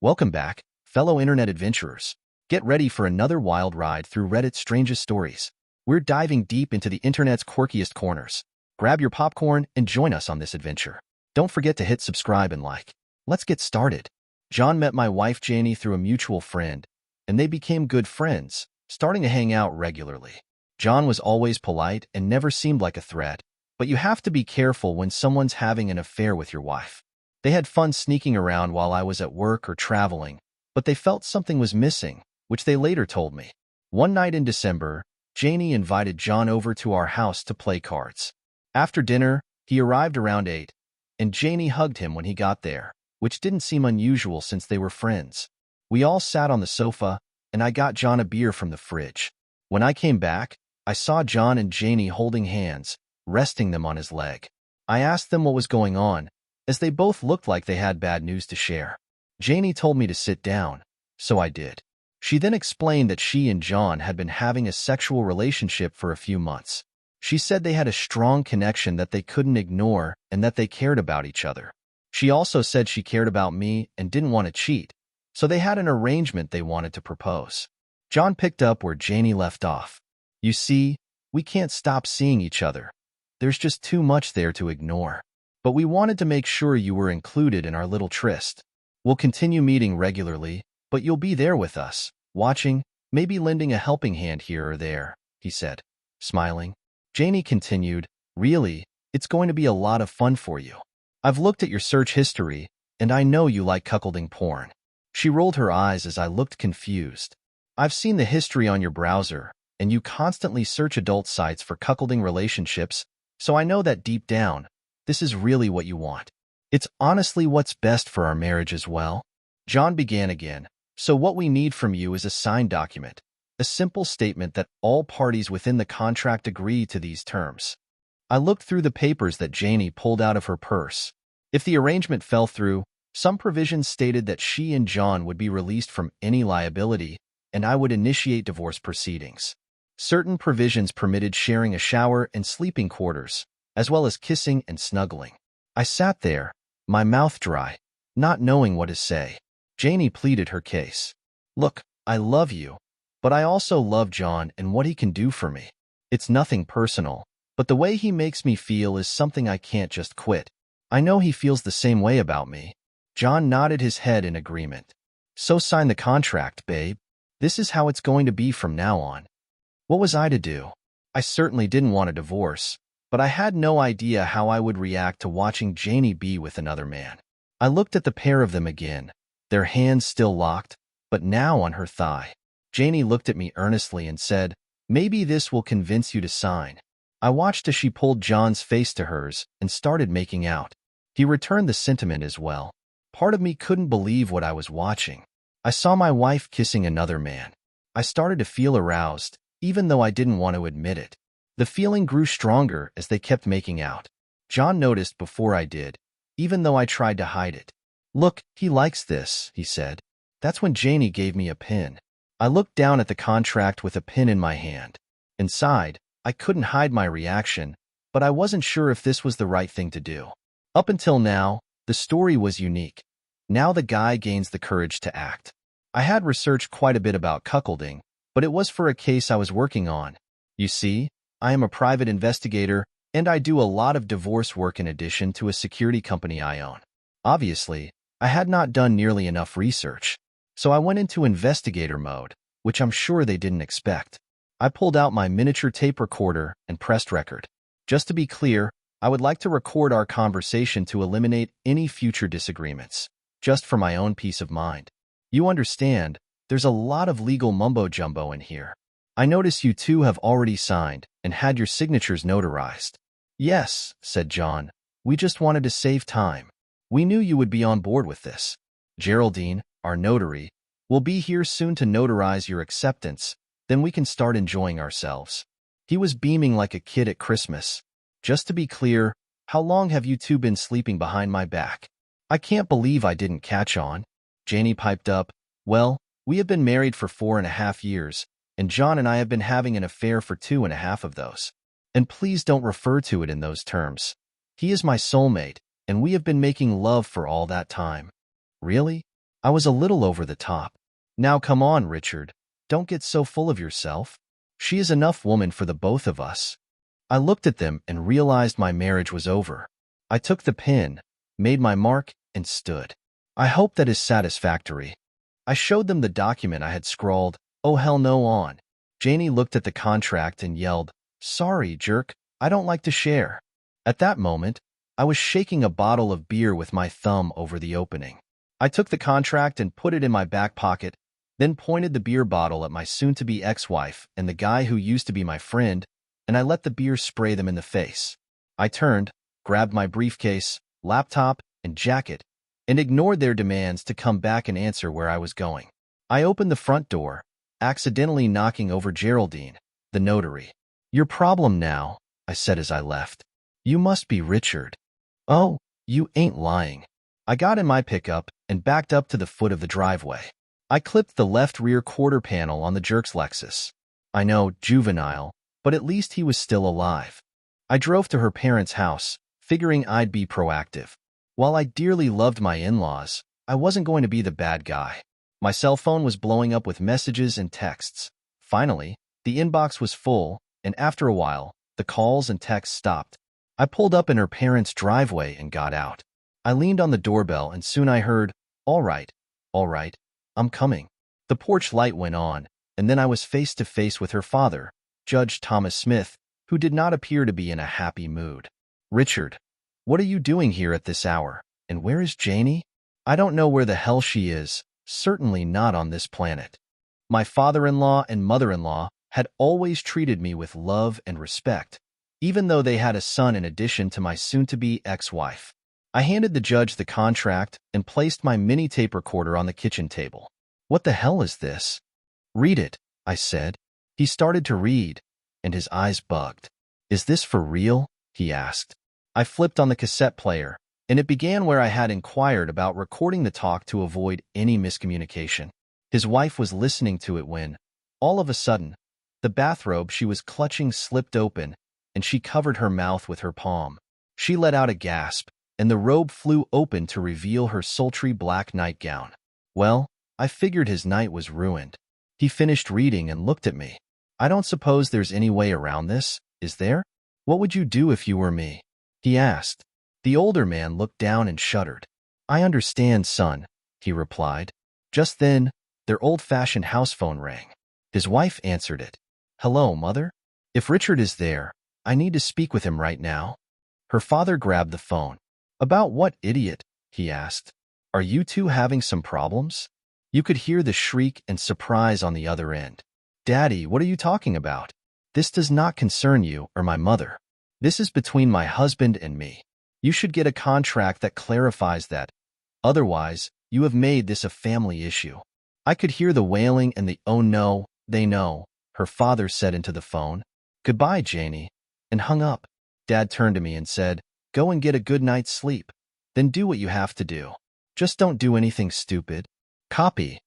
Welcome back, fellow internet adventurers. Get ready for another wild ride through Reddit's strangest stories. We're diving deep into the internet's quirkiest corners. Grab your popcorn and join us on this adventure. Don't forget to hit subscribe and like. Let's get started. John met my wife Janie through a mutual friend, and they became good friends, starting to hang out regularly. John was always polite and never seemed like a threat, but you have to be careful when someone's having an affair with your wife. They had fun sneaking around while I was at work or traveling, but they felt something was missing, which they later told me. One night in December, Janie invited John over to our house to play cards. After dinner, he arrived around 8, and Janie hugged him when he got there, which didn't seem unusual since they were friends. We all sat on the sofa, and I got John a beer from the fridge. When I came back, I saw John and Janie holding hands, resting them on his leg. I asked them what was going on, as they both looked like they had bad news to share. Janie told me to sit down, so I did. She then explained that she and John had been having a sexual relationship for a few months. She said they had a strong connection that they couldn't ignore and that they cared about each other. She also said she cared about me and didn't want to cheat, so they had an arrangement they wanted to propose. John picked up where Janie left off. You see, we can't stop seeing each other. There's just too much there to ignore. But we wanted to make sure you were included in our little tryst. We'll continue meeting regularly, but you'll be there with us, watching, maybe lending a helping hand here or there, he said, smiling. Janie continued, really, it's going to be a lot of fun for you. I've looked at your search history, and I know you like cuckolding porn. She rolled her eyes as I looked confused. I've seen the history on your browser, and you constantly search adult sites for cuckolding relationships, so I know that deep down, this is really what you want. It's honestly what's best for our marriage as well. John began again. So what we need from you is a signed document, a simple statement that all parties within the contract agree to these terms. I looked through the papers that Janie pulled out of her purse. If the arrangement fell through, some provisions stated that she and John would be released from any liability, and I would initiate divorce proceedings. Certain provisions permitted sharing a shower and sleeping quarters, as well as kissing and snuggling. I sat there, my mouth dry, not knowing what to say. Janie pleaded her case. Look, I love you, but I also love John and what he can do for me. It's nothing personal, but the way he makes me feel is something I can't just quit. I know he feels the same way about me. John nodded his head in agreement. So sign the contract, babe. This is how it's going to be from now on. What was I to do? I certainly didn't want a divorce, but I had no idea how I would react to watching Janie be with another man. I looked at the pair of them again, their hands still locked, but now on her thigh. Janie looked at me earnestly and said, maybe this will convince you to sign. I watched as she pulled John's face to hers and started making out. He returned the sentiment as well. Part of me couldn't believe what I was watching. I saw my wife kissing another man. I started to feel aroused, even though I didn't want to admit it. The feeling grew stronger as they kept making out. John noticed before I did, even though I tried to hide it. Look, he likes this, he said. That's when Janie gave me a pin. I looked down at the contract with a pin in my hand. Inside, I couldn't hide my reaction, but I wasn't sure if this was the right thing to do. Up until now, the story was unique. Now the guy gains the courage to act. I had researched quite a bit about cuckolding, but it was for a case I was working on. You see, I am a private investigator, and I do a lot of divorce work in addition to a security company I own. Obviously, I had not done nearly enough research, so I went into investigator mode, which I'm sure they didn't expect. I pulled out my miniature tape recorder and pressed record. Just to be clear, I would like to record our conversation to eliminate any future disagreements, just for my own peace of mind. You understand, there's a lot of legal mumbo-jumbo in here. I notice you two have already signed and had your signatures notarized. Yes, said John. We just wanted to save time. We knew you would be on board with this. Geraldine, our notary, will be here soon to notarize your acceptance, then we can start enjoying ourselves. He was beaming like a kid at Christmas. Just to be clear, how long have you two been sleeping behind my back? I can't believe I didn't catch on. Janie piped up, well, we have been married for 4.5 years, and John and I have been having an affair for 2.5 of those. And please don't refer to it in those terms. He is my soulmate, and we have been making love for all that time. Really? I was a little over the top. Now come on, Richard. Don't get so full of yourself. She is enough woman for the both of us. I looked at them and realized my marriage was over. I took the pin, made my mark, and stood. I hope that is satisfactory. I showed them the document I had scrawled, "Oh hell no" on. Janie looked at the contract and yelled, "Sorry, jerk, I don't like to share." At that moment, I was shaking a bottle of beer with my thumb over the opening. I took the contract and put it in my back pocket, then pointed the beer bottle at my soon-to-be ex-wife and the guy who used to be my friend, and I let the beer spray them in the face. I turned, grabbed my briefcase, laptop, and jacket, and ignored their demands to come back and answer where I was going. I opened the front door, accidentally knocking over Geraldine, the notary. "Your problem now," I said as I left. "You must be Richard." "Oh, you ain't lying." I got in my pickup and backed up to the foot of the driveway. I clipped the left rear quarter panel on the jerk's Lexus. I know, juvenile, but at least he was still alive. I drove to her parents' house, figuring I'd be proactive. While I dearly loved my in-laws, I wasn't going to be the bad guy. My cell phone was blowing up with messages and texts. Finally, the inbox was full, and after a while, the calls and texts stopped. I pulled up in her parents' driveway and got out. I leaned on the doorbell and soon I heard, all right, I'm coming." The porch light went on, and then I was face to face with her father, Judge Thomas Smith, who did not appear to be in a happy mood. "Richard, what are you doing here at this hour, and where is Janie?" "I don't know where the hell she is, certainly not on this planet." My father-in-law and mother-in-law had always treated me with love and respect, even though they had a son in addition to my soon-to-be ex-wife. I handed the judge the contract and placed my mini tape recorder on the kitchen table. "What the hell is this?" "Read it," I said. He started to read, and his eyes bugged. "Is this for real?" he asked. I flipped on the cassette player, and it began where I had inquired about recording the talk to avoid any miscommunication. His wife was listening to it when, all of a sudden, the bathrobe she was clutching slipped open, and she covered her mouth with her palm. She let out a gasp, and the robe flew open to reveal her sultry black nightgown. Well, I figured his night was ruined. He finished reading and looked at me. "I don't suppose there's any way around this, is there? What would you do if you were me?" he asked. The older man looked down and shuddered. "I understand, son," he replied. Just then, their old-fashioned house phone rang. His wife answered it. "Hello, Mother? If Richard is there, I need to speak with him right now." Her father grabbed the phone. "About what, idiot?" he asked. "Are you two having some problems?" You could hear the shriek and surprise on the other end. "Daddy, what are you talking about? This does not concern you or my mother. This is between my husband and me. You should get a contract that clarifies that. Otherwise, you have made this a family issue." I could hear the wailing and the "oh no, they know," her father said into the phone. "Goodbye, Janie," and hung up. Dad turned to me and said, "Go and get a good night's sleep. Then do what you have to do. Just don't do anything stupid." "Copy."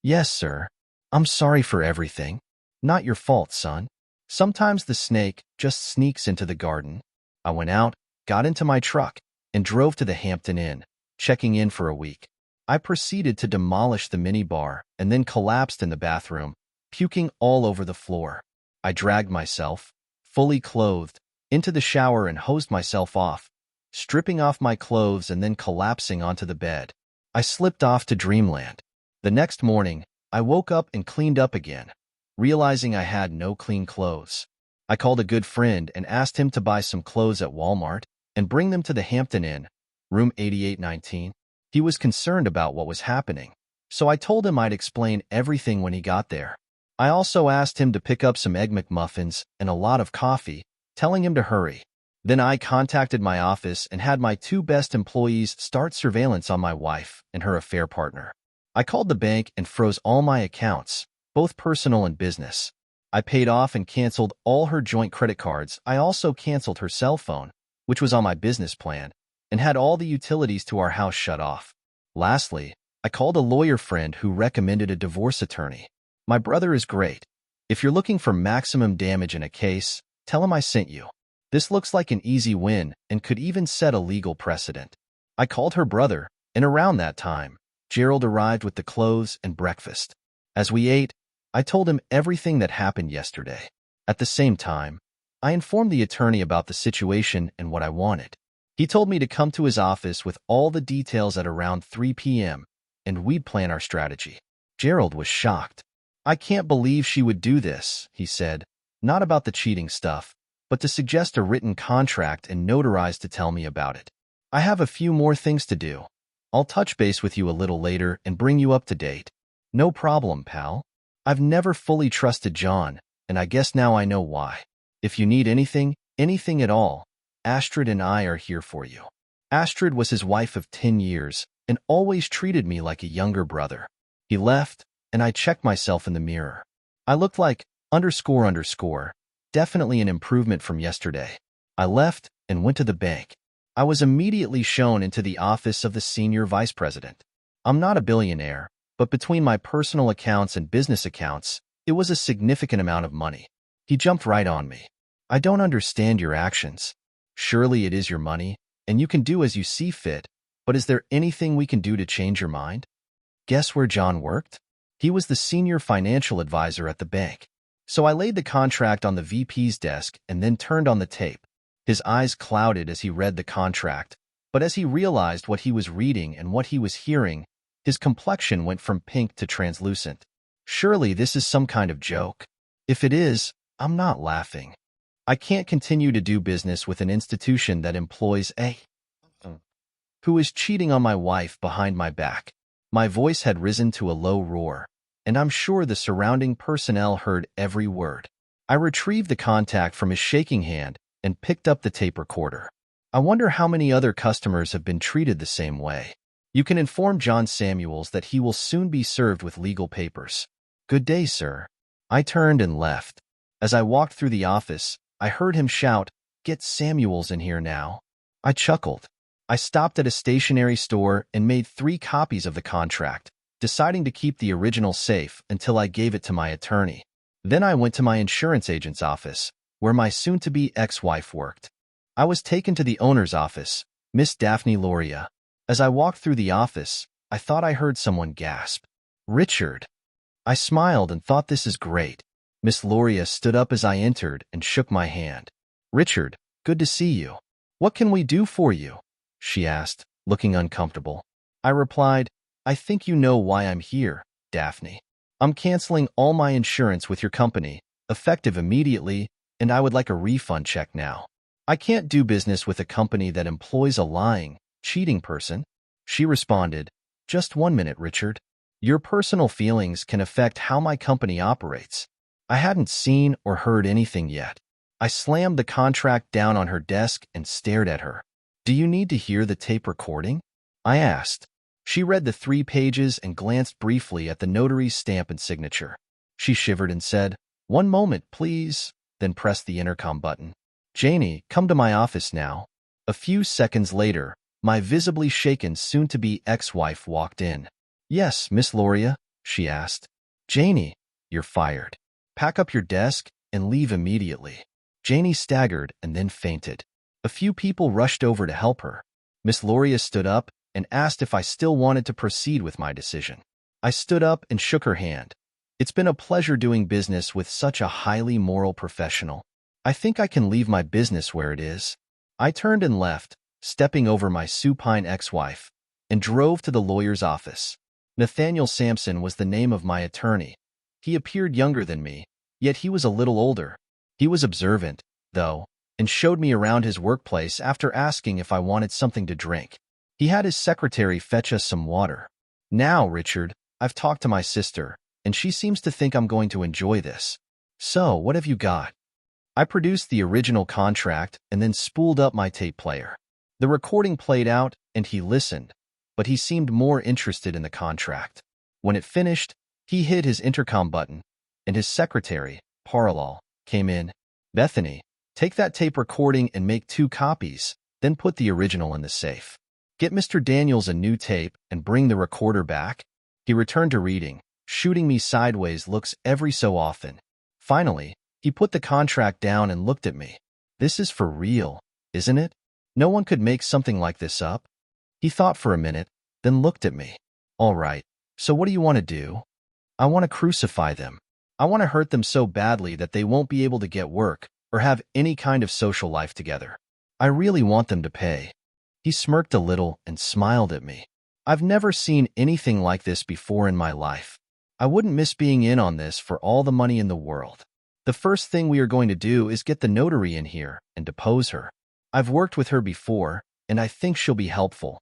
"Yes, sir. I'm sorry for everything. Not your fault, son. Sometimes the snake just sneaks into the garden." I went out, got into my truck, and drove to the Hampton Inn, checking in for a week. I proceeded to demolish the minibar and then collapsed in the bathroom, puking all over the floor. I dragged myself, fully clothed, into the shower and hosed myself off, stripping off my clothes and then collapsing onto the bed. I slipped off to dreamland. The next morning, I woke up and cleaned up again, realizing I had no clean clothes. I called a good friend and asked him to buy some clothes at Walmart and bring them to the Hampton Inn, room 8819. He was concerned about what was happening, so I told him I'd explain everything when he got there. I also asked him to pick up some Egg McMuffins and a lot of coffee, telling him to hurry. Then I contacted my office and had my two best employees start surveillance on my wife and her affair partner. I called the bank and froze all my accounts, both personal and business. I paid off and canceled all her joint credit cards. I also canceled her cell phone, which was on my business plan, and had all the utilities to our house shut off. Lastly, I called a lawyer friend who recommended a divorce attorney. My brother is great. If you're looking for maximum damage in a case, tell him I sent you. This looks like an easy win and could even set a legal precedent. I called her brother, and around that time, Gerald arrived with the clothes and breakfast. As we ate, I told him everything that happened yesterday. At the same time, I informed the attorney about the situation and what I wanted. He told me to come to his office with all the details at around 3 p.m., and we'd plan our strategy. Gerald was shocked. "I can't believe she would do this," he said, not about the cheating stuff, but to suggest a written contract and notarize to tell me about it. "I have a few more things to do. I'll touch base with you a little later and bring you up to date." "No problem, pal. I've never fully trusted John, and I guess now I know why. If you need anything at all, Astrid and I are here for you." Astrid was his wife of 10 years and always treated me like a younger brother. He left, and I checked myself in the mirror. I looked like __, definitely an improvement from yesterday. I left and went to the bank. I was immediately shown into the office of the senior vice president. I'm not a billionaire, but between my personal accounts and business accounts, it was a significant amount of money. He jumped right on me. "I don't understand your actions. Surely it is your money, and you can do as you see fit, but is there anything we can do to change your mind?" Guess where John worked? He was the senior financial advisor at the bank. So I laid the contract on the VP's desk and then turned on the tape. His eyes clouded as he read the contract, but as he realized what he was reading and what he was hearing, his complexion went from pink to translucent. Surely this is some kind of joke. If it is, I'm not laughing. I can't continue to do business with an institution that employs a who is cheating on my wife behind my back. My voice had risen to a low roar, and I'm sure the surrounding personnel heard every word. I retrieved the contact from his shaking hand and picked up the tape recorder. I wonder how many other customers have been treated the same way. You can inform John Samuels that he will soon be served with legal papers. Good day, sir. I turned and left. As I walked through the office, I heard him shout, "Get Samuels in here now." I chuckled. I stopped at a stationery store and made 3 copies of the contract, deciding to keep the original safe until I gave it to my attorney. Then I went to my insurance agent's office, where my soon-to-be ex-wife worked. I was taken to the owner's office, Miss Daphne Loria. As I walked through the office, I thought I heard someone gasp, "Richard." I smiled and thought, this is great. Miss Loria stood up as I entered and shook my hand. "Richard, good to see you. What can we do for you?" she asked, looking uncomfortable. I replied, "I think you know why I'm here, Daphne. I'm canceling all my insurance with your company, effective immediately, and I would like a refund check now. I can't do business with a company that employs a lying, cheating person." She responded, "Just 1 minute, Richard. Your personal feelings can affect how my company operates." I hadn't seen or heard anything yet. I slammed the contract down on her desk and stared at her. "Do you need to hear the tape recording?" I asked. She read the 3 pages and glanced briefly at the notary's stamp and signature. She shivered and said, "1 moment, please," then pressed the intercom button. "Janie, come to my office now." A few seconds later, my visibly shaken soon-to-be ex-wife walked in. "Yes, Miss Loria?" she asked. "Janie, you're fired. Pack up your desk and leave immediately." Janie staggered and then fainted. A few people rushed over to help her. Miss Loria stood up and asked if I still wanted to proceed with my decision. I stood up and shook her hand. "It's been a pleasure doing business with such a highly moral professional. I think I can leave my business where it is." I turned and left, stepping over my supine ex-wife, and drove to the lawyer's office. Nathaniel Sampson was the name of my attorney. He appeared younger than me, yet he was a little older. He was observant, though, and showed me around his workplace after asking if I wanted something to drink. He had his secretary fetch us some water. "Now, Richard, I've talked to my sister, and she seems to think I'm going to enjoy this. So, what have you got?" I produced the original contract and then spooled up my tape player. The recording played out, and he listened, but he seemed more interested in the contract. When it finished, he hit his intercom button, and his secretary, Parallel, came in. "Bethany, take that tape recording and make 2 copies, then put the original in the safe. Get Mr. Daniels a new tape and bring the recorder back." He returned to reading, shooting me sideways looks every so often. Finally, he put the contract down and looked at me. "This is for real, isn't it? No one could make something like this up?" He thought for a minute, then looked at me. All right, so what do you want to do? I want to crucify them. I want to hurt them so badly that they won't be able to get work or have any kind of social life together. I really want them to pay. He smirked a little and smiled at me. I've never seen anything like this before in my life. I wouldn't miss being in on this for all the money in the world. The first thing we are going to do is get the notary in here and depose her. I've worked with her before, and I think she'll be helpful.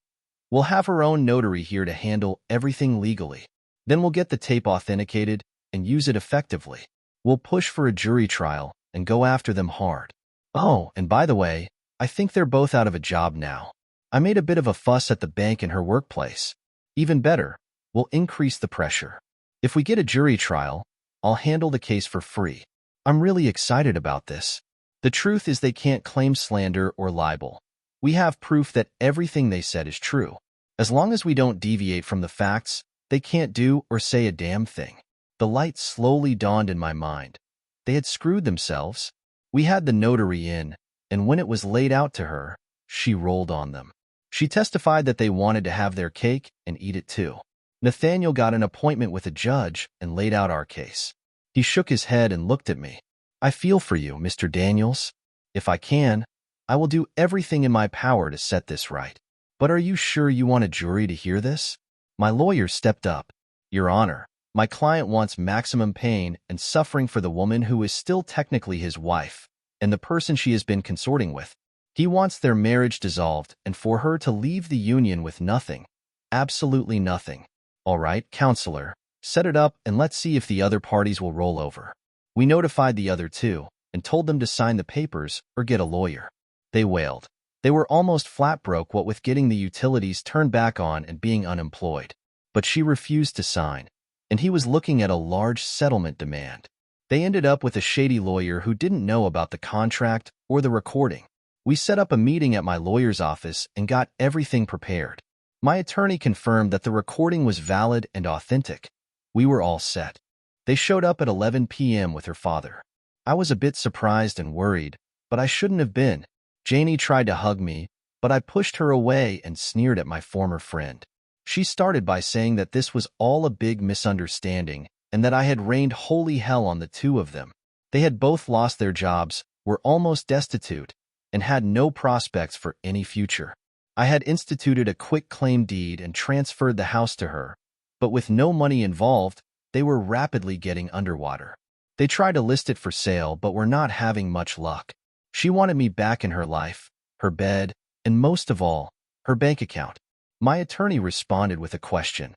We'll have her own notary here to handle everything legally. Then we'll get the tape authenticated and use it effectively. We'll push for a jury trial and go after them hard. Oh, and by the way, I think they're both out of a job now. I made a bit of a fuss at the bank and her workplace. Even better, we'll increase the pressure. If we get a jury trial, I'll handle the case for free. I'm really excited about this. The truth is they can't claim slander or libel. We have proof that everything they said is true. As long as we don't deviate from the facts, they can't do or say a damn thing. The light slowly dawned in my mind. They had screwed themselves. We had the notary in, and when it was laid out to her, she rolled on them. She testified that they wanted to have their cake and eat it too. Nathaniel got an appointment with a judge and laid out our case. He shook his head and looked at me. I feel for you, Mr. Daniels. If I can, I will do everything in my power to set this right. But are you sure you want a jury to hear this? My lawyer stepped up. Your Honor, my client wants maximum pain and suffering for the woman who is still technically his wife and the person she has been consorting with. He wants their marriage dissolved and for her to leave the union with nothing. Absolutely nothing. All right, counselor, set it up and let's see if the other parties will roll over. We notified the other two and told them to sign the papers or get a lawyer. They wailed. They were almost flat broke what with getting the utilities turned back on and being unemployed. But she refused to sign, and he was looking at a large settlement demand. They ended up with a shady lawyer who didn't know about the contract or the recording. We set up a meeting at my lawyer's office and got everything prepared. My attorney confirmed that the recording was valid and authentic. We were all set. They showed up at 11 p.m. with her father. I was a bit surprised and worried, but I shouldn't have been. Janie tried to hug me, but I pushed her away and sneered at my former friend. She started by saying that this was all a big misunderstanding and that I had rained holy hell on the two of them. They had both lost their jobs, were almost destitute, and had no prospects for any future. I had instituted a quick claim deed and transferred the house to her, but with no money involved, they were rapidly getting underwater. They tried to list it for sale, but were not having much luck. She wanted me back in her life, her bed, and most of all, her bank account. My attorney responded with a question.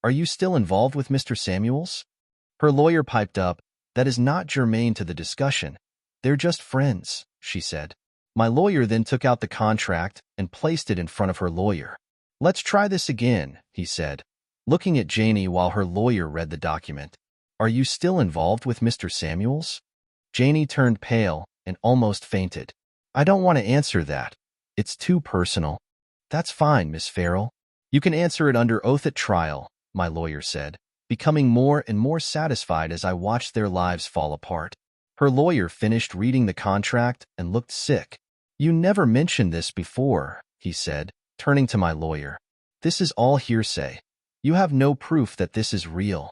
Are you still involved with Mr. Samuels? Her lawyer piped up, that is not germane to the discussion. They're just friends, she said. My lawyer then took out the contract and placed it in front of her lawyer. Let's try this again, he said, looking at Janie while her lawyer read the document. Are you still involved with Mr. Samuels? Janie turned pale and almost fainted. I don't want to answer that. It's too personal. That's fine, Miss Farrell. You can answer it under oath at trial, my lawyer said, becoming more and more satisfied as I watched their lives fall apart. Her lawyer finished reading the contract and looked sick. You never mentioned this before, he said, turning to my lawyer. This is all hearsay. You have no proof that this is real.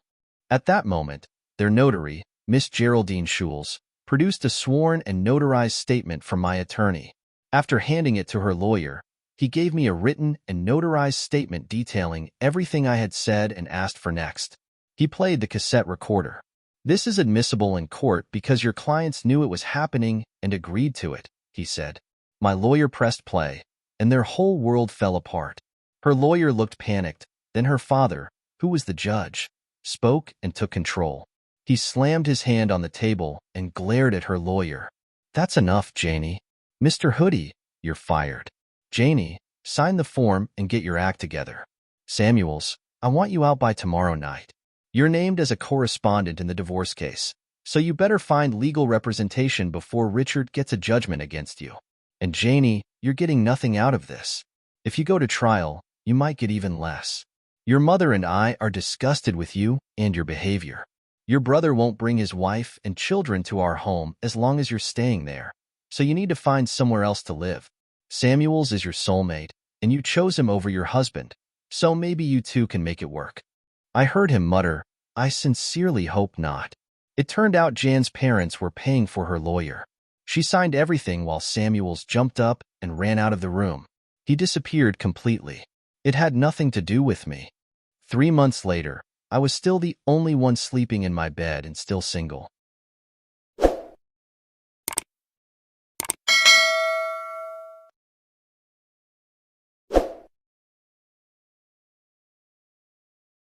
At that moment, their notary, Miss Geraldine Schulz, produced a sworn and notarized statement from my attorney. After handing it to her lawyer, he gave me a written and notarized statement detailing everything I had said and asked for next. He played the cassette recorder. This is admissible in court because your clients knew it was happening and agreed to it, he said. My lawyer pressed play, and their whole world fell apart. Her lawyer looked panicked, then her father, who was the judge, spoke and took control. He slammed his hand on the table and glared at her lawyer. That's enough, Janie. Mr. Hoodie, you're fired. Janie, sign the form and get your act together. Samuels, I want you out by tomorrow night. You're named as a correspondent in the divorce case, so you better find legal representation before Richard gets a judgment against you. And Janie, you're getting nothing out of this. If you go to trial, you might get even less. Your mother and I are disgusted with you and your behavior. Your brother won't bring his wife and children to our home as long as you're staying there, so you need to find somewhere else to live. Samuels is your soulmate, and you chose him over your husband, So maybe you two can make it work." I heard him mutter, "I sincerely hope not." It turned out Jan's parents were paying for her lawyer. She signed everything while Samuels jumped up and ran out of the room. He disappeared completely. It had nothing to do with me. 3 months later, I was still the only one sleeping in my bed and still single.